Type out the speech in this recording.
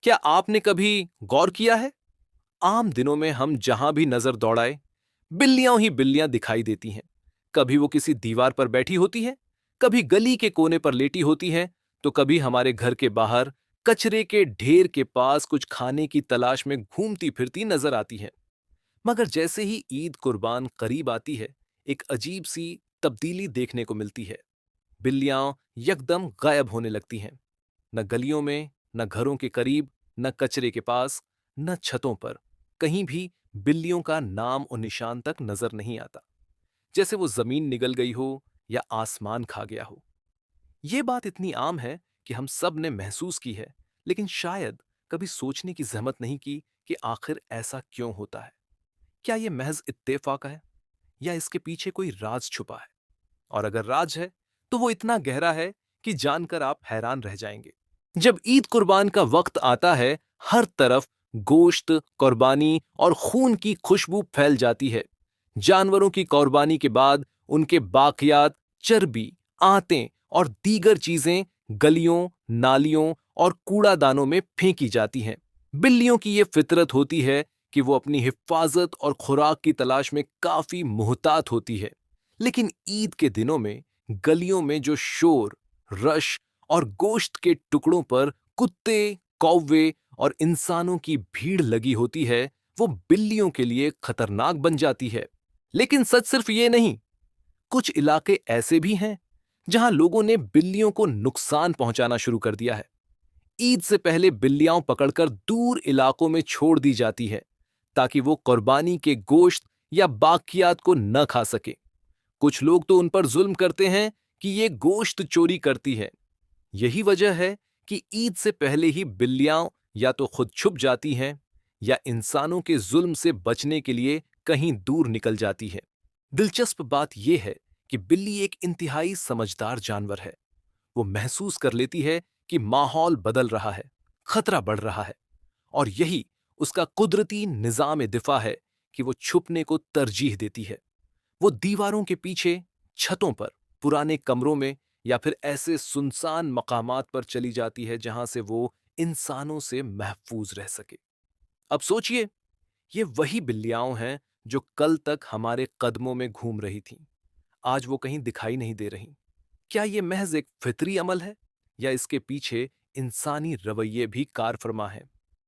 क्या आपने कभी गौर किया है, आम दिनों में हम जहां भी नजर दौड़ाए, बिल्लियां ही बिल्लियां दिखाई देती हैं। कभी वो किसी दीवार पर बैठी होती है, कभी गली के कोने पर लेटी होती है, तो कभी हमारे घर के बाहर कचरे के ढेर के पास कुछ खाने की तलाश में घूमती फिरती नजर आती है। मगर जैसे ही ईद कुर्बान करीब आती है, एक अजीब सी तब्दीली देखने को मिलती है। बिल्लियां यकदम गायब होने लगती हैं। न गलियों में, न घरों के करीब, न कचरे के पास, न छतों पर, कहीं भी बिल्लियों का नाम और निशान तक नजर नहीं आता। जैसे वो जमीन निगल गई हो या आसमान खा गया हो। ये बात इतनी आम है कि हम सब ने महसूस की है, लेकिन शायद कभी सोचने की जहमत नहीं की कि आखिर ऐसा क्यों होता है। क्या ये महज इत्तेफाक है, या इसके पीछे कोई राज छुपा है? और अगर राज है, तो वो इतना गहरा है कि जानकर आप हैरान रह जाएंगे। जब ईद कुर्बान का वक्त आता है, हर तरफ गोश्त, कुर्बानी और खून की खुशबू फैल जाती है। जानवरों की कुर्बानी के बाद उनके बाकियात, चर्बी, आंतें और दीगर चीजें गलियों, नालियों और कूड़ादानों में फेंकी जाती हैं। बिल्लियों की ये फितरत होती है कि वो अपनी हिफाजत और खुराक की तलाश में काफी मुहतात होती है। लेकिन ईद के दिनों में गलियों में जो शोर, रश और गोश्त के टुकड़ों पर कुत्ते, कौवे और इंसानों की भीड़ लगी होती है, वो बिल्लियों के लिए खतरनाक बन जाती है। लेकिन सच सिर्फ ये नहीं, कुछ इलाके ऐसे भी हैं जहां लोगों ने बिल्लियों को नुकसान पहुंचाना शुरू कर दिया है। ईद से पहले बिल्लियां पकड़कर दूर इलाकों में छोड़ दी जाती है, ताकि वो कुर्बानी के गोश्त या बाकियात को न खा सके। कुछ लोग तो उन पर जुल्म करते हैं कि ये गोश्त चोरी करती है। यही वजह है कि ईद से पहले ही बिल्लियां या तो खुद छुप जाती हैं, या इंसानों के जुल्म से बचने के लिए कहीं दूर निकल जाती है। दिलचस्प बात यह है कि बिल्ली एक इंतहाई समझदार जानवर है। वो महसूस कर लेती है कि माहौल बदल रहा है, खतरा बढ़ रहा है, और यही उसका कुदरती निजाम दिफा है कि वो छुपने को तरजीह देती है। वो दीवारों के पीछे, छतों पर, पुराने कमरों में, या फिर ऐसे सुनसान मकामात पर चली जाती है जहां से वो इंसानों से महफूज रह सके। अब सोचिए, ये वही बिल्लियां हैं जो कल तक हमारे कदमों में घूम रही थीं। आज वो कहीं दिखाई नहीं दे रही। क्या ये महज एक फितरी अमल है, या इसके पीछे इंसानी रवैये भी कार फरमा है?